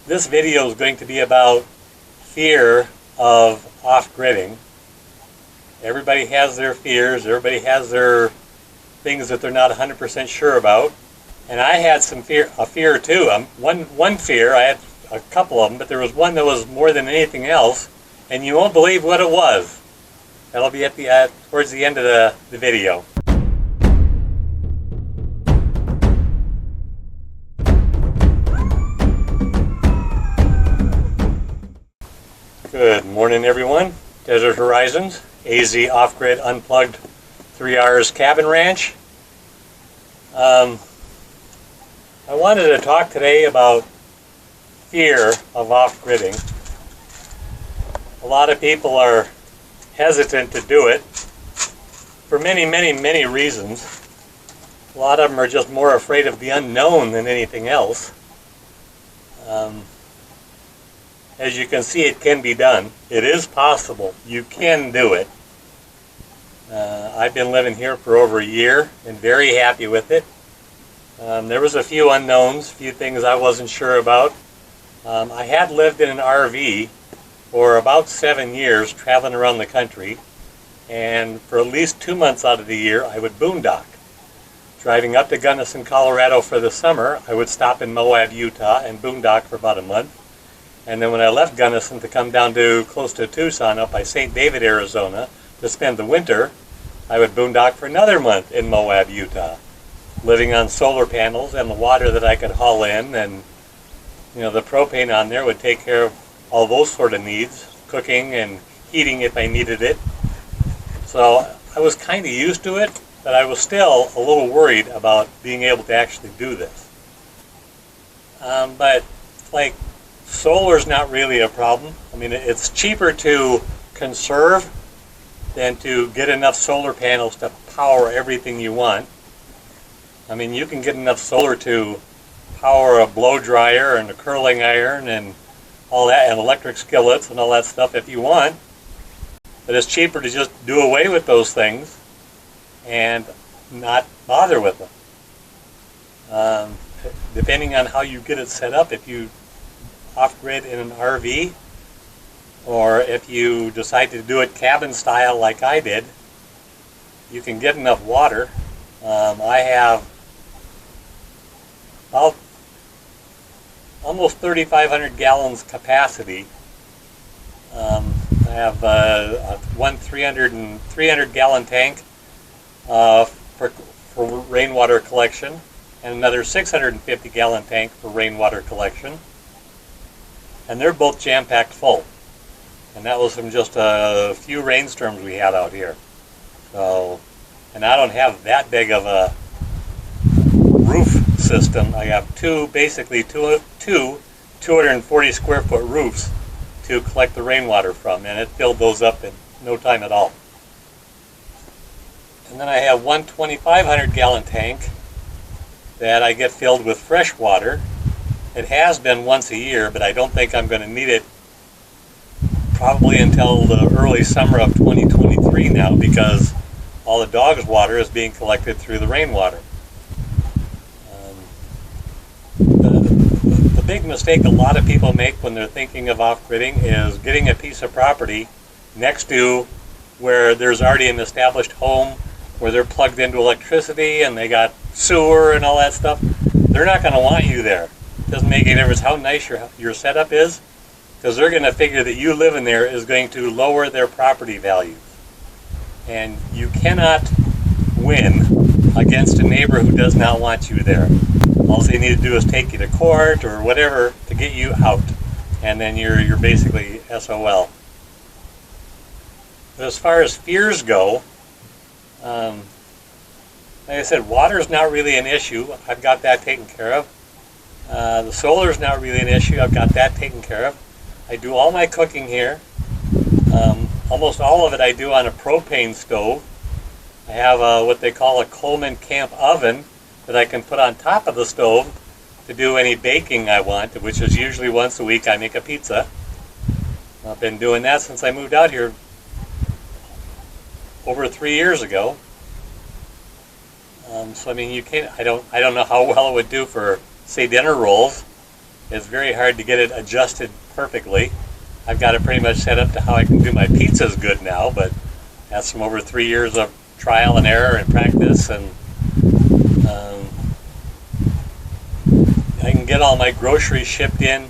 This video is going to be about fear of off-gridding. Everybody has their fears, everybody has their things that they're not 100% sure about. And I had a fear too. One fear, I had a couple of them, but there was one that was more than anything else, and you won't believe what it was. That'll be at towards the end of the video. Good morning, everyone. Desert Horizons, AZ Off-Grid Unplugged 3 Hours Cabin Ranch. I wanted to talk today about fear of off-gridding. A lot of people are hesitant to do it for many reasons. A lot of them are just more afraid of the unknown than anything else. As you can see, it can be done. It is possible. You can do it. I've been living here for over a year and very happy with it. There was a few unknowns, a few things I wasn't sure about. I had lived in an RV for about 7 years, traveling around the country, and for at least 2 months out of the year I would boondock. Driving up to Gunnison, Colorado for the summer, I would stop in Moab, Utah and boondock for about a month. And then when I left Gunnison to come down to close to Tucson up by St. David, Arizona to spend the winter, I would boondock for another month in Moab, Utah, living on solar panels and the water that I could haul in, and the propane on there would take care of all those sort of needs, cooking and heating if I needed it. So I was kind of used to it, but I was still a little worried about being able to actually do this. But like, solar's not really a problem. I mean, it's cheaper to conserve than to get enough solar panels to power everything you want. I mean, you can get enough solar to power a blow dryer and a curling iron and all that, and electric skillets and all that stuff if you want. But it's cheaper to just do away with those things and not bother with them. Depending on how you get it set up, if you off-grid in an RV, or if you decide to do it cabin style like I did, you can get enough water. I have about almost 3,500 gallons capacity. I have one 300 gallon tank for rainwater collection, and another 650 gallon tank for rainwater collection. And they're both jam-packed full. And that was from just a few rainstorms we had out here. So, and I don't have that big of a roof system. I have basically two 240 square foot roofs to collect the rainwater from, and it filled those up in no time at all. And then I have one 2,500 gallon tank that I get filled with fresh water. It has been once a year, but I don't think I'm going to need it probably until the early summer of 2023 now, because all the dogs' water is being collected through the rainwater. The big mistake a lot of people make when they're thinking of off-gridding is getting a piece of property next to where there's already an established home, where they're plugged into electricity and they got sewer and all that stuff. They're not going to want you there. It doesn't make any difference how nice your setup is, because they're going to figure that you living there is going to lower their property values. And you cannot win against a neighbor who does not want you there. All they need to do is take you to court or whatever to get you out, and then you're basically SOL. But as far as fears go, like I said, water's not really an issue. I've got that taken care of. The solar's not really an issue. I've got that taken care of. I do all my cooking here. Almost all of it I do on a propane stove. I have what they call a Coleman Camp oven that I can put on top of the stove to do any baking I want, which is usually once a week I make a pizza. I've been doing that since I moved out here over 3 years ago. So I mean, you can't. I don't know how well it would do for, say, dinner rolls, It's very hard to get it adjusted perfectly. I've got it pretty much set up to how I can do my pizzas good now, but that's from over 3 years of trial and error and practice, and I can get all my groceries shipped in.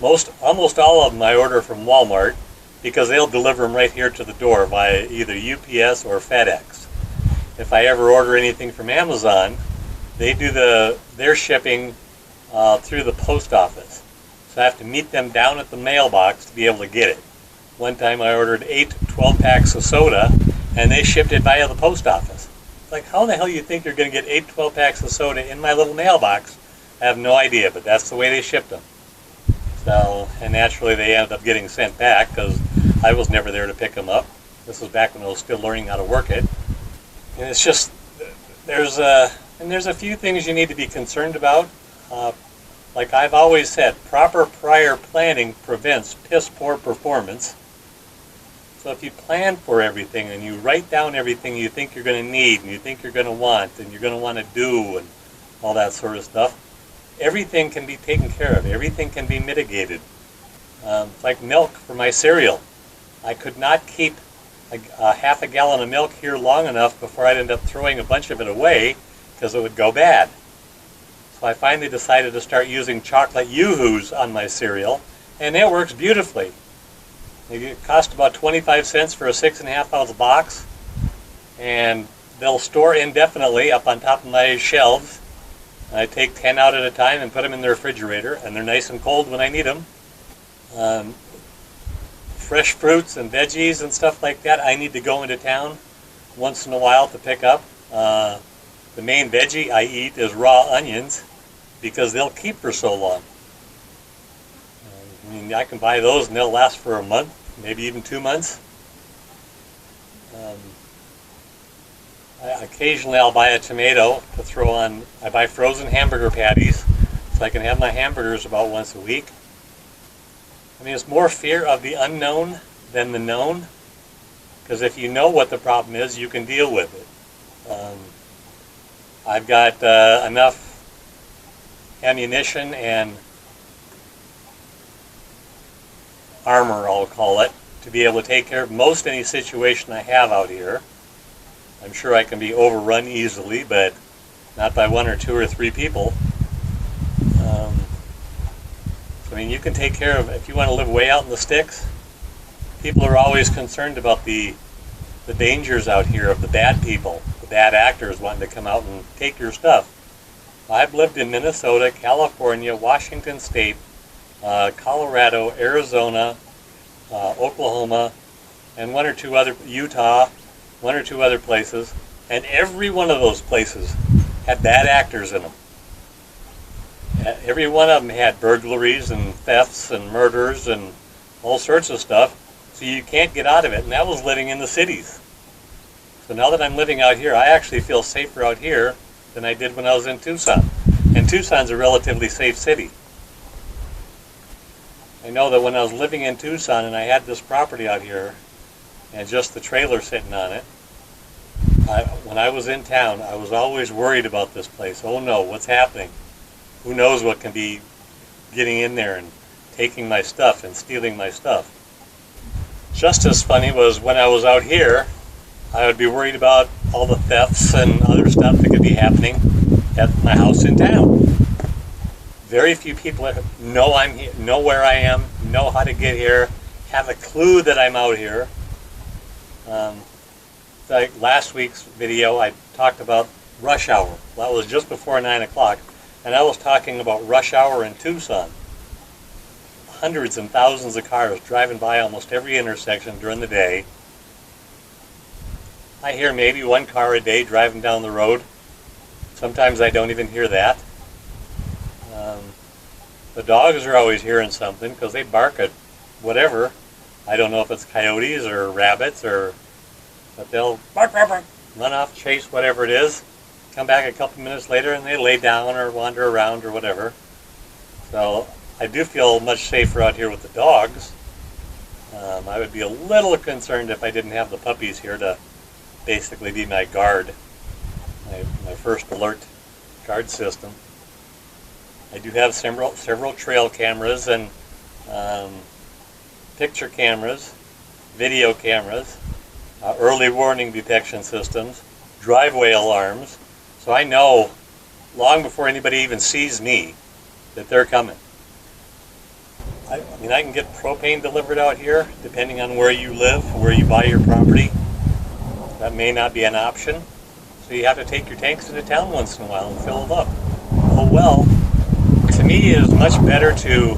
Almost all of them I order from Walmart because they'll deliver them right here to the door via either UPS or FedEx. If I ever order anything from Amazon, they do their shipping through the post office. So I have to meet them down at the mailbox to be able to get it. One time I ordered 8 12-packs of soda, and they shipped it via the post office. It's like, how the hell you think you're going to get 8 12-packs of soda in my little mailbox? I have no idea, but that's the way they shipped them. So, and naturally they ended up getting sent back because I was never there to pick them up. This was back when I was still learning how to work it. And it's just, there's a few things you need to be concerned about. Like I've always said, proper prior planning prevents piss poor performance. So if you plan for everything and you write down everything you think you're going to need and you think you're going to want and you're going to want to do and all that sort of stuff, everything can be taken care of. Everything can be mitigated. Like milk for my cereal. I could not keep a half a gallon of milk here long enough before I'd end up throwing a bunch of it away because it would go bad. So I finally decided to start using chocolate Yoo-Hoos on my cereal, and it works beautifully. It costs about 25 cents for a 6.5 ounce box, and they'll store indefinitely up on top of my shelves. I take 10 out at a time and put them in the refrigerator, and they're nice and cold when I need them. Fresh fruits and veggies and stuff like that, I need to go into town once in a while to pick up. The main veggie I eat is raw onions because they'll keep for so long. I mean, I can buy those and they'll last for a month, maybe even 2 months. Occasionally I'll buy a tomato to throw on. I buy frozen hamburger patties so I can have my hamburgers about once a week. I mean, it's more fear of the unknown than the known, because if you know what the problem is, you can deal with it. I've got enough ammunition and armor, I'll call it, to be able to take care of most any situation I have out here. I'm sure I can be overrun easily, but not by 1 or 2 or 3 people. I mean, you can take care of, if you want to live way out in the sticks, people are always concerned about the dangers out here of the bad people, the bad actors wanting to come out and take your stuff. I've lived in Minnesota, California, Washington State, Colorado, Arizona, Oklahoma, and Utah, 1 or 2 other places, and every one of those places had bad actors in them. Every one of them had burglaries and thefts and murders and all sorts of stuff, so you can't get out of it, and that was living in the cities. So now that I'm living out here, I actually feel safer out here than I did when I was in Tucson. And Tucson's a relatively safe city. I know that when I was living in Tucson and I had this property out here, and just the trailer sitting on it, when I was in town, I was always worried about this place. Oh no, what's happening? Who knows what can be getting in there and taking my stuff and stealing my stuff. Just as funny was when I was out here, I would be worried about all the thefts and other stuff that could be happening at my house in town. Very few people know I'm here, know where I am, know how to get here, have a clue that I'm out here. Like last week's video, I talked about rush hour. That was just before 9 o'clock, and I was talking about rush hour in Tucson. Hundreds and thousands of cars driving by almost every intersection during the day. I hear maybe 1 car a day driving down the road. Sometimes I don't even hear that. The dogs are always hearing something because they bark at whatever. I don't know if it's coyotes or rabbits, but they'll bark, bark, bark, run off, chase whatever it is, come back a couple minutes later and they lay down or wander around or whatever. So I do feel much safer out here with the dogs. I would be a little concerned if I didn't have the puppies here to basically be my guard, my first alert guard system. I do have several trail cameras and picture cameras, video cameras, early warning detection systems, driveway alarms. So I know long before anybody even sees me that they're coming. I mean, I can get propane delivered out here depending on where you live, where you buy your property. That may not be an option. So you have to take your tanks into town once in a while and fill them up. Oh well, to me it is much better to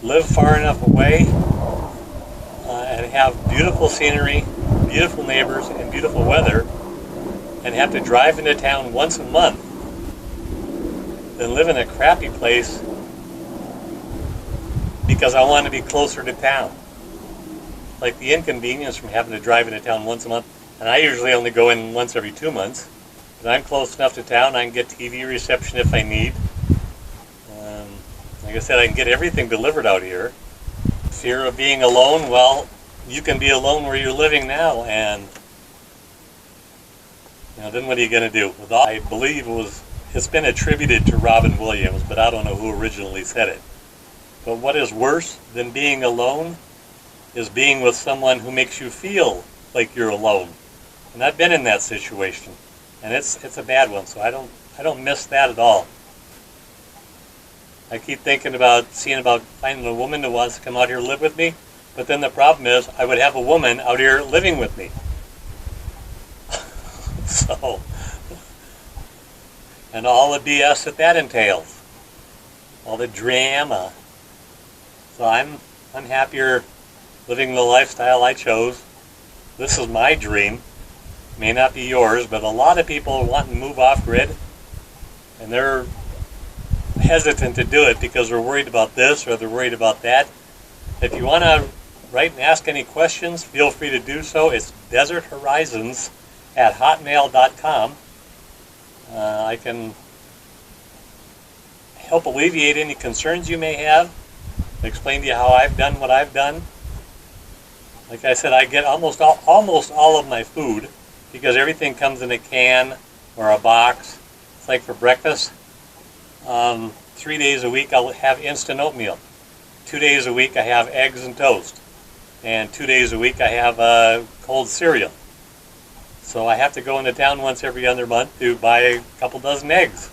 live far enough away and have beautiful scenery, beautiful neighbors, and beautiful weather, and have to drive into town once a month than live in a crappy place because I want to be closer to town. Like the inconvenience from having to drive into town once a month, and I usually only go in once every 2 months, but I'm close enough to town, I can get TV reception if I need. Like I said, I can get everything delivered out here. Fear of being alone, well, you can be alone where you're living now, and then what are you going to do? I believe it's been attributed to Robin Williams, but I don't know who originally said it. But what is worse than being alone is being with someone who makes you feel like you're alone. And I've been in that situation, and it's a bad one, so I don't miss that at all. I keep thinking about finding a woman who wants to come out here and live with me, but then the problem is I would have a woman out here living with me. So, and all the BS that entails, all the drama. So I'm happier living the lifestyle I chose. This is my dream. May not be yours, but a lot of people want to move off grid, and they're hesitant to do it because they're worried about this or they're worried about that. If you want to write and ask any questions, feel free to do so. It's deserthorizons@hotmail.com. I can help alleviate any concerns you may have, explain to you how I've done what I've done. Like I said, I get almost all of my food because everything comes in a can or a box. It's like for breakfast. 3 days a week I'll have instant oatmeal. 2 days a week I have eggs and toast. And 2 days a week I have cold cereal. So I have to go into town once every other month to buy a couple dozen eggs.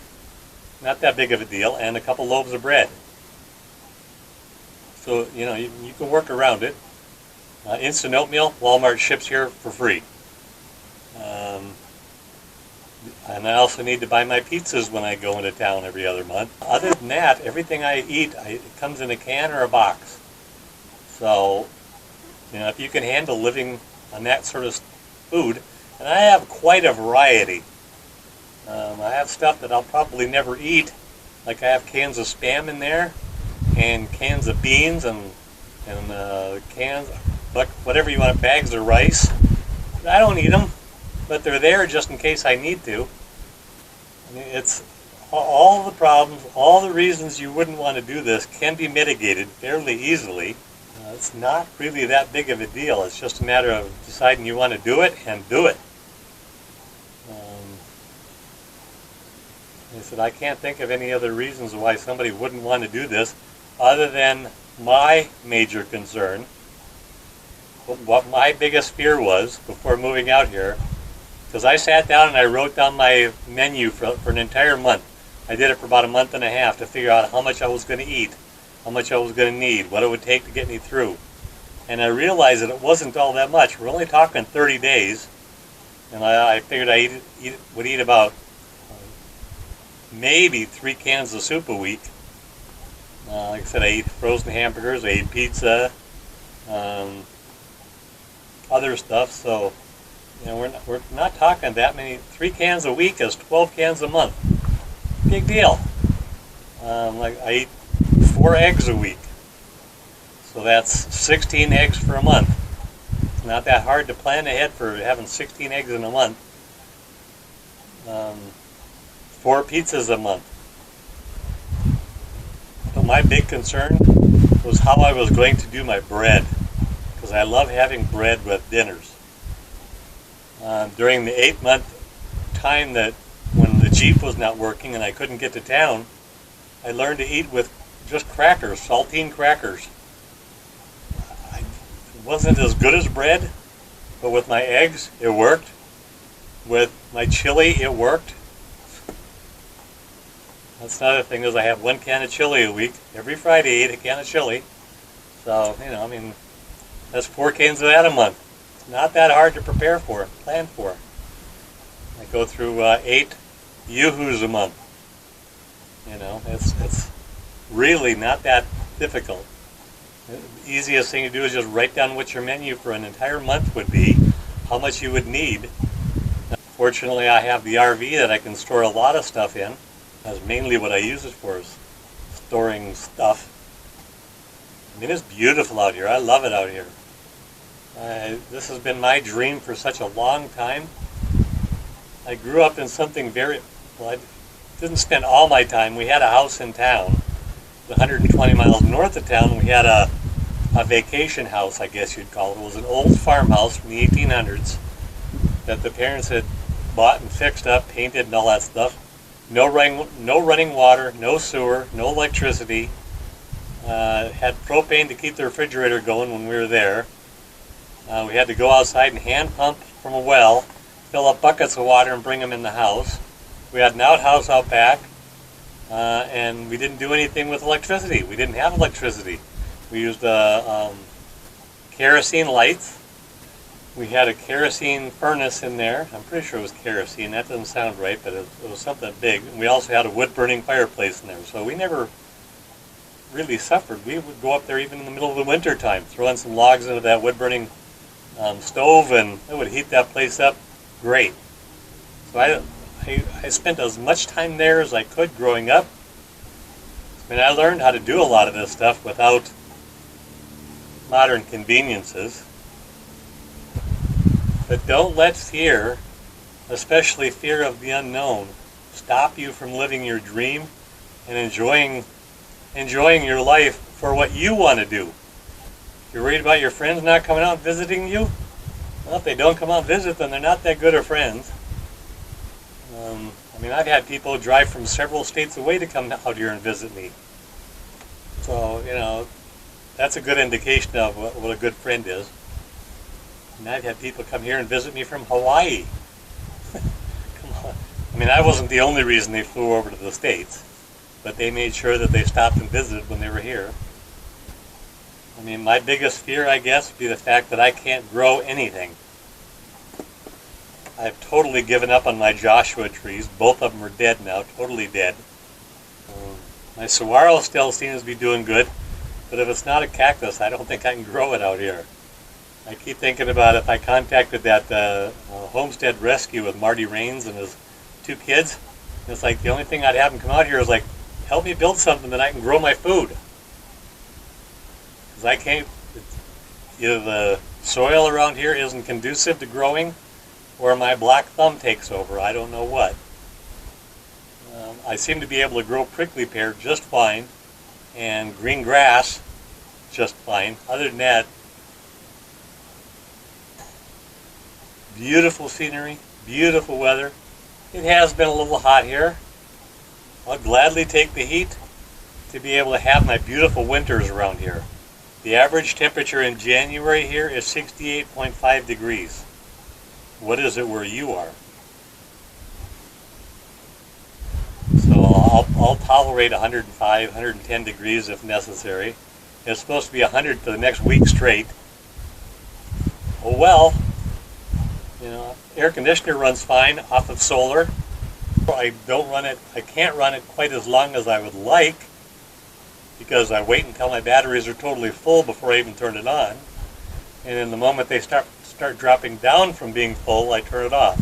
Not that big of a deal. And a couple loaves of bread. So, you can work around it. Instant oatmeal, Walmart ships here for free. And I also need to buy my pizzas when I go into town every other month. Other than that, everything I eat, it comes in a can or a box. So, if you can handle living on that sort of food, and I have quite a variety. I have stuff that I'll probably never eat, like I have cans of Spam in there, and cans of beans, and cans, whatever you want, bags of rice. I don't eat them, but they're there just in case I need to. I mean, it's all the problems, all the reasons you wouldn't want to do this can be mitigated fairly easily. It's not really that big of a deal. It's just a matter of deciding you want to do it and do it. I said, I can't think of any other reasons why somebody wouldn't want to do this other than my major concern. What my biggest fear was before moving out here, because I sat down and I wrote down my menu for an entire month. I did it for about a month and a half to figure out how much I was going to eat, how much I was going to need, what it would take to get me through. And I realized that it wasn't all that much. We're only talking 30 days. And I figured I would eat about maybe 3 cans of soup a week. Like I said, I eat frozen hamburgers, I eat pizza, other stuff. So, we're not talking that many. 3 cans a week is 12 cans a month. Big deal. Like I eat 4 eggs a week. So that's 16 eggs for a month. It's not that hard to plan ahead for having 16 eggs in a month. 4 pizzas a month. But my big concern was how I was going to do my bread, because I love having bread with dinners. During the 8-month time that when the Jeep was not working and I couldn't get to town, I learned to eat with just crackers, saltine crackers. It wasn't as good as bread, but with my eggs, it worked. With my chili, it worked. That's another thing is I have 1 can of chili a week. Every Friday, I eat a can of chili. So, I mean, that's 4 cans of that a month. It's not that hard to prepare for, plan for. I go through 8 Yoo-hoos a month. It's really not that difficult. The easiest thing to do is just write down what your menu for an entire month would be, how much you would need. Fortunately, I have the RV that I can store a lot of stuff in. That's mainly what I use it for, is storing stuff. I mean, it's beautiful out here. I love it out here. This has been my dream for such a long time. I grew up in something I didn't spend all my time. We had a house in town, 120 miles north of town. We had a vacation house, I guess you'd call it. It was an old farmhouse from the 1800s that the parents had bought and fixed up, painted and all that stuff. No running water, no sewer, no electricity. Had propane to keep the refrigerator going when we were there. We had to go outside and hand pump from a well, fill up buckets of water and bring them in the house. We had an outhouse out back, and we didn't do anything with electricity. We didn't have electricity. We used kerosene lights. We had a kerosene furnace in there. I'm pretty sure it was kerosene. That doesn't sound right, but it was something big. And we also had a wood-burning fireplace in there. So we never really suffered. We would go up there even in the middle of the winter time, throw in some logs into that wood-burning stove, and it would heat that place up great. So I spent as much time there as I could growing up. I mean, I learned how to do a lot of this stuff without modern conveniences. But don't let fear, especially fear of the unknown, stop you from living your dream and enjoying your life for what you want to do. If you're worried about your friends not coming out and visiting you, well, if they don't come out and visit, then they're not that good of friends. I mean, I've had people drive from several states away to come out here and visit me. So, that's a good indication of what a good friend is. And I've had people come here and visit me from Hawaii. Come on. I mean, I wasn't the only reason they flew over to the States, but they made sure that they stopped and visited when they were here. I mean, my biggest fear, I guess, would be the fact that I can't grow anything. I've totally given up on my Joshua trees. Both of them are dead now, totally dead. My saguaro still seems to be doing good, but if it's not a cactus, I don't think I can grow it out here. I keep thinking about if I contacted that homestead rescue with Marty Raines and his 2 kids. It's like the only thing I'd have them come out here is like, help me build something that I can grow my food. Because I can't, either the soil around here isn't conducive to growing, or my black thumb takes over. I don't know what. I seem to be able to grow prickly pear just fine, and green grass just fine. Other than that, beautiful scenery, beautiful weather. It has been a little hot here. I'll gladly take the heat to be able to have my beautiful winters around here. The average temperature in January here is 68.5 degrees. What is it where you are? So I'll tolerate 105, 110 degrees if necessary. It's supposed to be 100 for the next week straight. Oh well. Air conditioner runs fine off of solar. I can't run it quite as long as I would like because I wait until my batteries are totally full before I even turn it on. And in the moment they start dropping down from being full, I turn it off.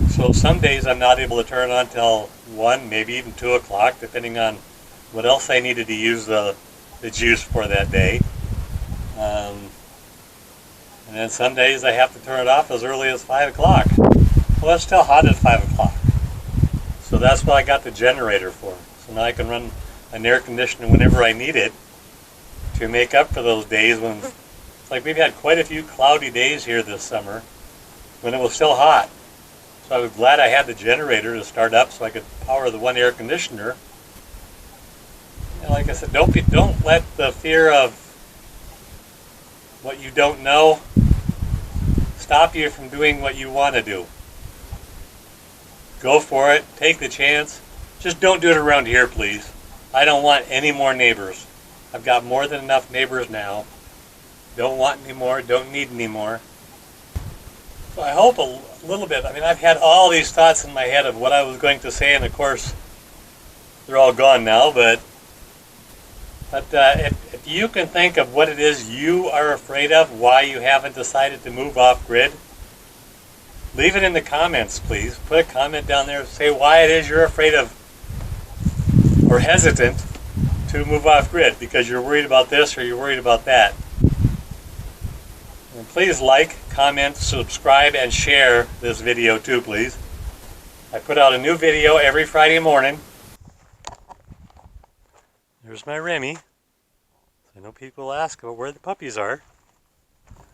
So some days I'm not able to turn it on till 1, maybe even 2 o'clock, depending on what else I needed to use the juice for that day. And then some days I have to turn it off as early as 5 o'clock. Well, it's still hot at 5 o'clock. So that's what I got the generator for. So now I can run an air conditioner whenever I need it to make up for those days when, it's like we've had quite a few cloudy days here this summer when it was still hot. So I was glad I had the generator to start up so I could power the one air conditioner. like I said, don't let the fear of what you don't know stop you from doing what you want to do. Go for it. Take the chance. Just don't do it around here, please. I don't want any more neighbors. I've got more than enough neighbors now. Don't want any more. Don't need any more. So I hope a little bit. I mean, I've had all these thoughts in my head of what I was going to say, and of course, they're all gone now. But if you can think of what it is you are afraid of, why you haven't decided to move off grid, leave it in the comments, please. Put a comment down there. Say why it is you're afraid of or hesitant to move off grid, because you're worried about this or you're worried about that. And please like, comment, subscribe, and share this video too, please. I put out a new video every Friday morning. There's my Remy. I know people ask about where the puppies are.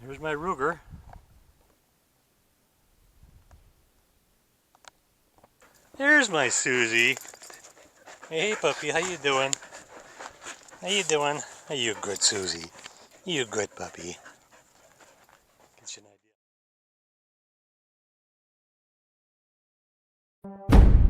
Here's my Ruger. There's my Susie. Hey puppy, how you doing? How you doing? Are you good, Susie? You good puppy? Get you an idea.